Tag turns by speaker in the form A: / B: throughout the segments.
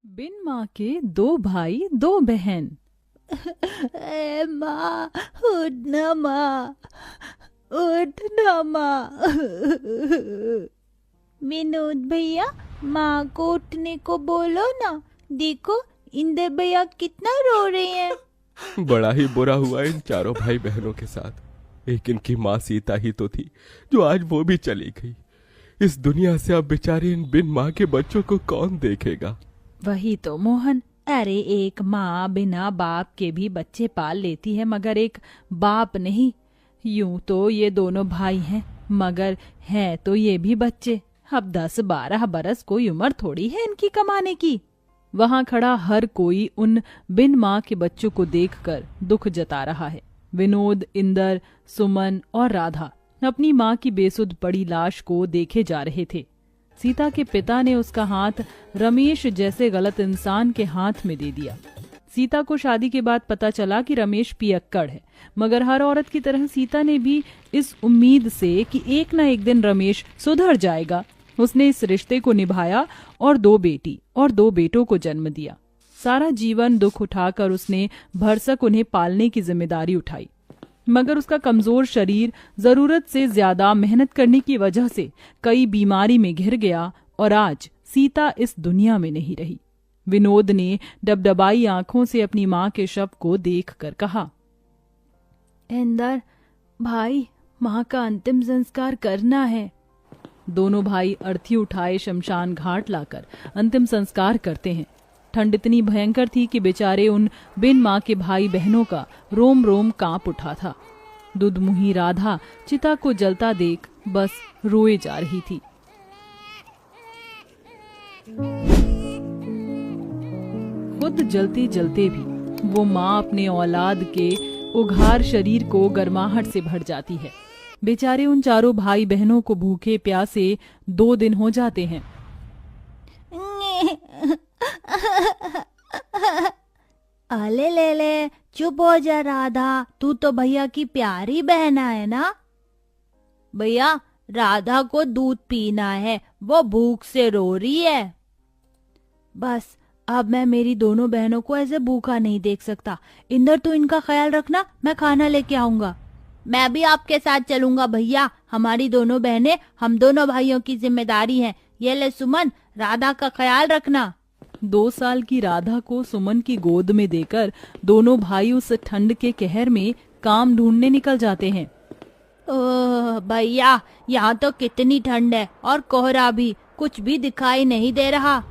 A: बिन माँ के दो भाई दो बहन।
B: ए माँ, उठ ना माँ, उठ ना माँ। विनोद भैया, माँ को उठने को बोलो ना। देखो इंदर भैया कितना रो रहे हैं।
C: बड़ा ही बुरा हुआ इन चारों भाई बहनों के साथ। एक इनकी माँ सीता ही तो थी जो आज वो भी चली गई। इस दुनिया से अब बेचारे इन बिन माँ के बच्चों को कौन देखेगा।
A: वही तो मोहन, अरे एक माँ बिना बाप के भी बच्चे पाल लेती है, मगर एक बाप नहीं। यूं तो ये दोनों भाई हैं, मगर हैं तो ये भी बच्चे। अब 10-12 बरस कोई उम्र थोड़ी है इनकी कमाने की। वहां खड़ा हर कोई उन बिन माँ के बच्चों को देखकर दुख जता रहा है। विनोद, इंदर, सुमन और राधा अपनी माँ की बेसुध पड़ी लाश को देखे जा रहे थे। सीता के पिता ने उसका हाथ रमेश जैसे गलत इंसान के हाथ में दे दिया। सीता को शादी के बाद पता चला कि रमेश पियक्कड़ है, मगर हर औरत की तरह सीता ने भी इस उम्मीद से कि एक न एक दिन रमेश सुधर जाएगा, उसने इस रिश्ते को निभाया और 2 बेटी और 2 बेटों को जन्म दिया। सारा जीवन दुख उठाकर उसने भरसक उन्हें पालने की जिम्मेदारी उठाई, मगर उसका कमजोर शरीर जरूरत से ज्यादा मेहनत करने की वजह से कई बीमारी में घिर गया और आज सीता इस दुनिया में नहीं रही। विनोद ने डबडबाई आंखों से अपनी माँ के शव को देखकर कहा,
B: इंदर भाई, माँ का अंतिम संस्कार करना है।
A: दोनों भाई अर्थी उठाए शमशान घाट लाकर अंतिम संस्कार करते हैं। ठंड इतनी भयंकर थी कि बेचारे उन बिन माँ के भाई बहनों का रोम रोम कांप उठा था। दुधमुही राधा चिता को जलता देख बस रोए जा रही थी। खुद जलते जलते भी वो माँ अपने औलाद के उघार शरीर को गर्माहट से भर जाती है। बेचारे उन चारों भाई बहनों को भूखे प्यासे 2 दिन हो जाते हैं।
B: अले ले ले, चुप हो जा राधा, तू तो भैया की प्यारी बहना है ना। भैया, राधा को दूध पीना है, वो भूख से रो रही है। बस अब मैं मेरी दोनों बहनों को ऐसे भूखा नहीं देख सकता। इंदर, तू इनका ख्याल रखना, मैं खाना लेके आऊंगा। मैं भी आपके साथ चलूंगा भैया, हमारी दोनों बहनें हम दोनों भाइयों की जिम्मेदारी है। ये ले सुमन, राधा का ख्याल रखना।
A: 2 साल की राधा को सुमन की गोद में देकर दोनों भाई उस ठंड के कहर में काम ढूंढने निकल जाते हैं।
B: ओह भैया, यहाँ तो कितनी ठंड है और कोहरा भी, कुछ भी दिखाई नहीं दे रहा।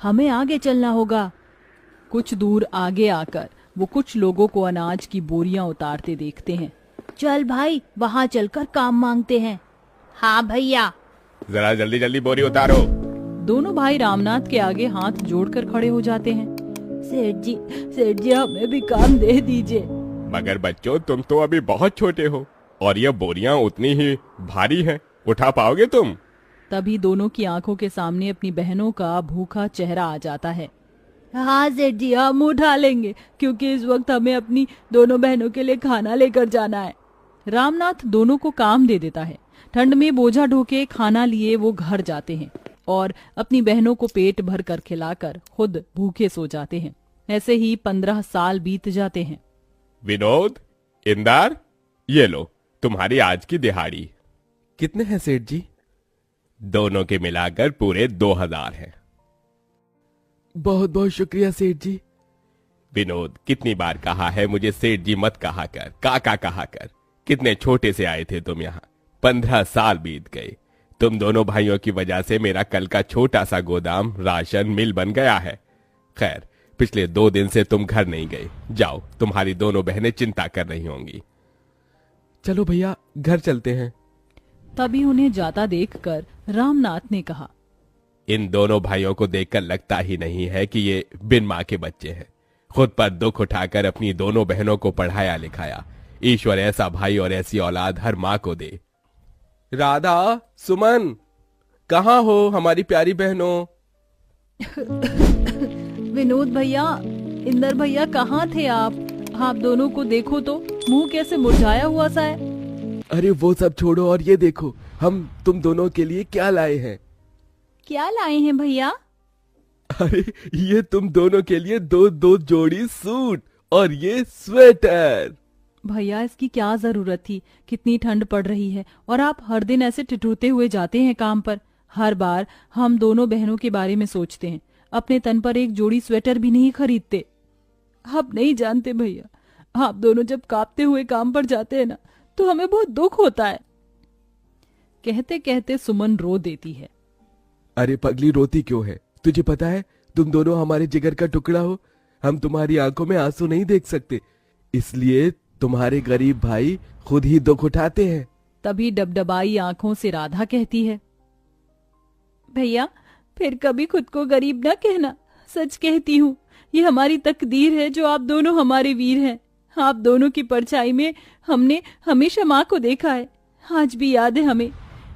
A: हमें आगे चलना होगा। कुछ दूर आगे आकर वो कुछ लोगों को अनाज की बोरियां उतारते देखते हैं।
B: चल भाई, वहाँ चलकर काम मांगते हैं। हाँ भैया।
C: जरा जल्दी जल्दी बोरी उतारो।
A: दोनों भाई रामनाथ के आगे हाथ जोड़कर खड़े हो जाते हैं।
B: सेठ जी हमें भी काम दे दीजिए।
C: मगर बच्चों, तुम तो अभी बहुत छोटे हो और ये बोरियां उतनी ही भारी हैं, उठा पाओगे तुम?
A: तभी दोनों की आंखों के सामने अपनी बहनों का भूखा चेहरा आ जाता है।
B: हाँ सेठ जी, हम उठा लेंगे, क्योंकि इस वक्त हमें अपनी दोनों बहनों के लिए खाना लेकर जाना है।
A: रामनाथ दोनों को काम दे देता है। ठंड में बोझा ढोके खाना लिए वो घर जाते हैं और अपनी बहनों को पेट भर कर खिलाकर खुद भूखे सो जाते हैं। ऐसे ही 15 साल बीत जाते हैं।
C: विनोद, इंदर, ये लो तुम्हारी आज की दिहाड़ी।
D: कितने हैं सेठ जी?
C: दोनों के मिलाकर पूरे 2000 हैं।
D: बहुत बहुत शुक्रिया सेठ जी।
C: विनोद, कितनी बार कहा है मुझे सेठ जी मत कहा कर, काका कहा कर। कितने छोटे से आए थे तुम यहाँ, 15 साल बीत गए। तुम दोनों भाइयों की वजह से मेरा कल का छोटा सा गोदाम राशन मिल बन गया है। खैर, पिछले 2 दिन से तुम घर नहीं गए। जाओ, तुम्हारी दोनों बहनें चिंता कर रही होंगी।
D: चलो भैया, घर चलते हैं।
A: तभी उन्हें जाता देखकर रामनाथ ने कहा,
C: इन दोनों भाइयों को देखकर लगता ही नहीं है कि ये बिन माँ के बच्चे हैं। खुद पर दुख उठाकर अपनी दोनों बहनों को पढ़ाया लिखाया। ईश्वर ऐसा भाई और ऐसी औलाद हर माँ को दे।
D: राधा, सुमन, कहाँ हो हमारी प्यारी बहनों?
A: विनोद भैया, इंदर भैया, कहाँ थे आप? आप दोनों को देखो तो मुंह कैसे मुरझाया हुआ सा है।
D: अरे वो सब छोड़ो और ये देखो, हम तुम दोनों के लिए क्या लाए हैं।
B: क्या लाए हैं भैया?
D: अरे ये तुम दोनों के लिए दो दो जोड़ी सूट और ये स्वेटर।
A: भैया इसकी क्या जरूरत थी, कितनी ठंड पड़ रही है और आप हर दिन ऐसे ठिठुरते हुए जाते हैं काम पर। हर बार हम दोनों बहनों के बारे में सोचते हैं, अपने तन पर एक जोड़ी स्वेटर भी नहीं खरीदते। आप नहीं जानते भैया, आप दोनों जब कांपते हुए काम पर जाते हैं ना तो हमें बहुत दुख होता है। कहते कहते सुमन रो देती है।
D: अरे पगली रोती क्यों है? तुझे पता है तुम दोनों हमारे जिगर का टुकड़ा हो। हम तुम्हारी आंखों में आंसू नहीं देख सकते, इसलिए तुम्हारे गरीब भाई खुद ही दुख उठाते हैं।
A: तभी डबडबाई आंखों से राधा कहती है, भैया फिर कभी खुद को गरीब ना कहना, सच कहती हूँ ये हमारी तकदीर है जो आप दोनों हमारे वीर हैं। आप दोनों की परछाई में हमने हमेशा माँ को देखा है। आज भी याद है हमें,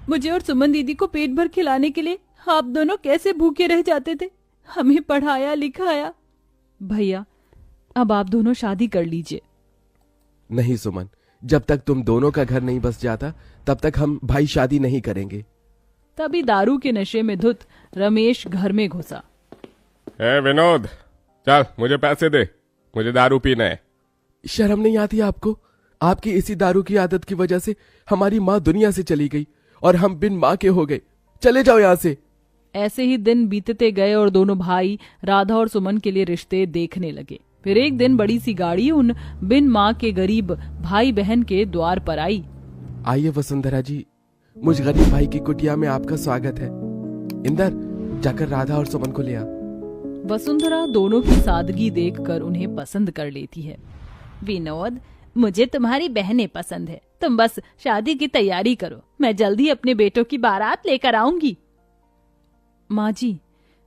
A: मुझे और सुमन दीदी को पेट भर खिलाने के लिए आप दोनों कैसे भूखे रह जाते थे, हमें पढ़ाया लिखाया। भैया अब आप दोनों शादी कर लीजिए।
D: नहीं सुमन, जब तक तुम दोनों का घर नहीं बस जाता तब तक हम भाई शादी नहीं करेंगे।
A: तभी दारू के नशे में धुत रमेश घर में घुसा।
C: ए विनोद, चल मुझे पैसे दे, मुझे दारू पीना है।
D: शर्म नहीं आती आपको? आपकी इसी दारू की आदत की वजह से हमारी माँ दुनिया से चली गई और हम बिन माँ के हो गए। चले जाओ यहाँ से।
A: ऐसे ही दिन बीतते गए और दोनों भाई राधा और सुमन के लिए रिश्ते देखने लगे। फिर एक दिन बड़ी सी गाड़ी उन बिन माँ के गरीब भाई बहन के द्वार पर आई।
D: आइए वसुंधरा जी, मुझ गरीब भाई की कुटिया में आपका स्वागत है। इंदर, जाकर राधा और सुमन को ले आ।
A: वसुंधरा दोनों की सादगी देखकर उन्हें पसंद कर लेती है।
B: विनोद, मुझे तुम्हारी बहनें पसंद है, तुम बस शादी की तैयारी करो, मैं जल्दी अपने बेटों की बारात लेकर आऊंगी।
A: माँ जी,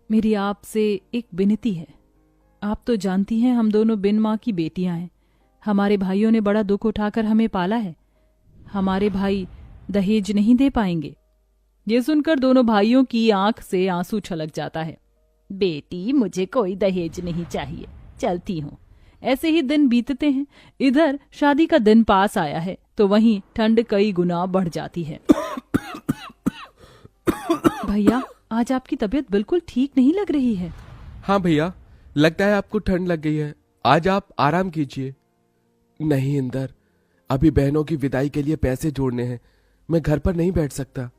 A: मेरी आपसे एक विनती है। आप तो जानती हैं हम दोनों बिन माँ की बेटियां हैं। हमारे भाइयों ने बड़ा दुख उठाकर हमें पाला है। हमारे भाई दहेज नहीं दे पाएंगे। ये सुनकर दोनों भाइयों की आंख से आंसू छलक जाता है।
B: बेटी, मुझे कोई दहेज नहीं चाहिए, चलती हूँ।
A: ऐसे ही दिन बीतते हैं। इधर शादी का दिन पास आया है तो वहीं ठंड कई गुना बढ़ जाती है। भैया, आज आपकी तबीयत बिल्कुल ठीक नहीं लग रही है।
D: हाँ भैया, लगता है आपको ठंड लग गई है, आज आप आराम कीजिए। नहीं इंदर, अभी बहनों की विदाई के लिए पैसे जोड़ने हैं, मैं घर पर नहीं बैठ सकता।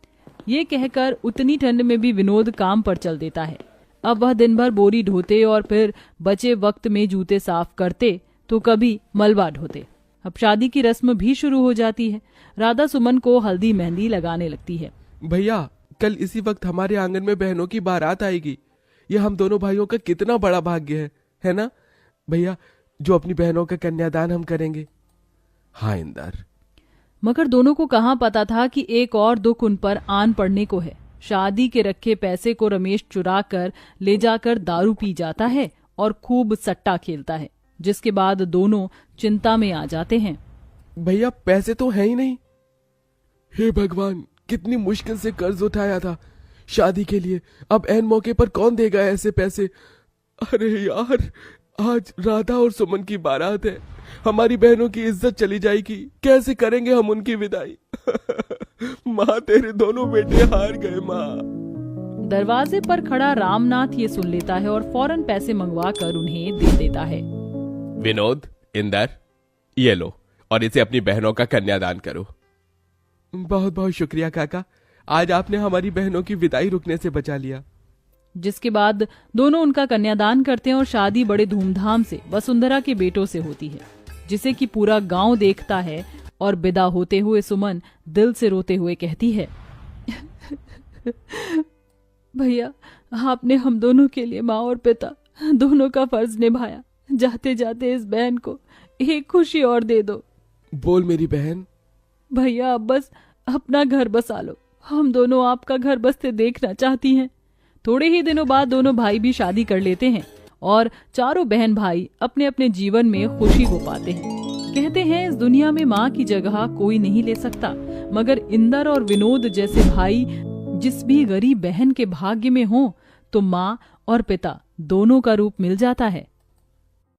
A: ये कहकर उतनी ठंड में भी विनोद काम पर चल देता है। अब वह दिन भर बोरी ढोते और फिर बचे वक्त में जूते साफ करते तो कभी मलबा ढोते। अब शादी की रस्म भी शुरू हो जाती है। राधा सुमन को हल्दी मेहंदी लगाने लगती है।
D: भैया, कल इसी वक्त हमारे आंगन में बहनों की बारात आएगी। यह हम दोनों भाइयों का कितना बड़ा भाग्य है ना भैया, जो अपनी बहनों का कन्यादान हम करेंगे। हाँ इंदर।
A: मगर दोनों को कहाँ पता था कि एक और दुख उन पर आन पड़ने को है। शादी के रखे पैसे को रमेश चुरा कर ले जाकर दारू पी जाता है और खूब सट्टा खेलता है, जिसके बाद दोनों चिंता में आ जाते हैं।
D: भैया, पैसे तो है ही नहीं। हे भगवान, कितनी मुश्किल से कर्ज उठाया था शादी के लिए, अब ऐन मौके पर कौन देगा ऐसे पैसे। अरे यार, आज राधा और सुमन की बारात है, हमारी बहनों की इज्जत चली जाएगी, कैसे करेंगे हम उनकी विदाई। माँ, तेरे दोनों बेटे हार गए माँ।
A: दरवाजे पर खड़ा रामनाथ ये सुन लेता है और फौरन पैसे मंगवा कर उन्हें दे देता है।
C: विनोद, इंदर, ये लो और इसे अपनी बहनों का कन्यादान करो।
D: बहुत बहुत शुक्रिया काका, आज आपने हमारी बहनों की विदाई रुकने से बचा लिया।
A: जिसके बाद दोनों उनका कन्यादान करते हैं और शादी बड़े धूमधाम से वसुंधरा के बेटों से होती है, जिसे कि पूरा गांव देखता है। और विदा होते हुए सुमन दिल से रोते हुए कहती है, भैया, आपने हम दोनों के लिए माँ और पिता दोनों का फर्ज निभाया। जाते जाते इस बहन को एक खुशी और दे दो।
D: बोल मेरी बहन।
A: भैया, अब बस अपना घर बसा लो, हम दोनों आपका घर बसते देखना चाहती हैं। थोड़े ही दिनों बाद दोनों भाई भी शादी कर लेते हैं और चारों बहन भाई अपने अपने जीवन में खुशी को पाते हैं। कहते हैं इस दुनिया में माँ की जगह कोई नहीं ले सकता, मगर इंदर और विनोद जैसे भाई जिस भी गरीब बहन के भाग्य में हो तो माँ और पिता दोनों का रूप मिल जाता है।